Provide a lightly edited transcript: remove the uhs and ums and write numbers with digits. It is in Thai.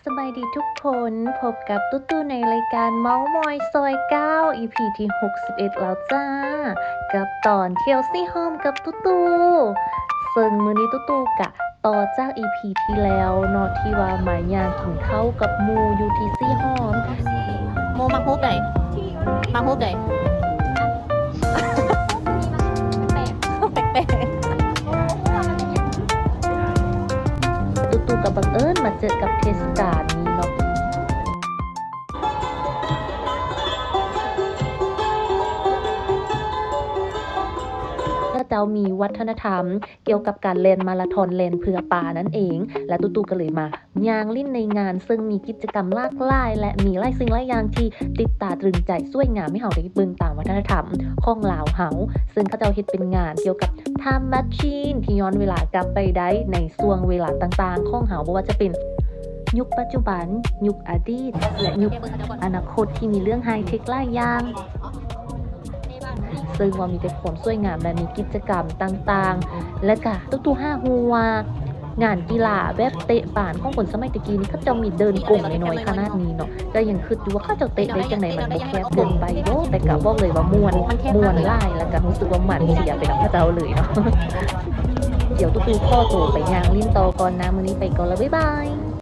สบายดีทุกคนพบกับตุ๊ตู่ในรายการเมาส์มอยซอย9 EP ที่61แล้วจ้ากับตอนเที่ยวซี่โฮมกับตุ๊ตู่ซึ่งมื้อนี้ตุ๊ตู่กะต่อจาก EP ที่แล้วเนาะที่ว่าหมายย่างกินข้าวกับหมูอยู่ที่ซี่โฮม โมมาฮุบไหนมาฮุบไหนแปลก ตุ๊ตู่กับบังเอิญมาเจอกับเทศกาลนี้เนาะเจ้ามีวัฒนธรรมเกี่ยวกับการเล่นมาราธอนเล่นเพื่อป่านั่นเอง และตุ๊ก็เลยมาย่างลิ้นในงานซึ่งมีกิจกรรมหลากหลายและมีหลายสิ่งหลายอย่างที่ติดตาตรึงใจสวยงามให้เฮาได้เบิ่งตามวัฒนธรรมของลาวเฮาซึ่งเขาเจ้าเฮ็ดเป็นงานเกี่ยวกับ Time Machine ที่ย้อนเวลากลับไปได้ในช่วงเวลาต่างๆของเฮาบ่ว่าจะเป็นยุคปัจจุบันยุคอดีตและยุคอนาคตที่มีเรื่องไฮเทคหลายอย่างซึ่งว่ามีแต่ความสวยงามและมีกิจกรรมต่างๆและก็ตุ๊ห้าหัวงานกีฬาแบบเตะป่านของคนสมัยตะกี้นี่เขาจะมีเดินกลมน้อยๆขนาดนี้เนาะก็ยังคิดอยู่ว่าเขาจะเตะได้จังไหนมันบ่แคบเกินไปโดแต่ก็บอกเลยว่าม่วนหลายแล้วก็รู้สึกว่ามันเสียไปกับพระเจ้าเลยเนาะเดี๋ยวตุ๊ข้อโตไปย่างลิ้นโตก่อนนะมื้อนี้ไปก่อนแล้วบ๊ายบาย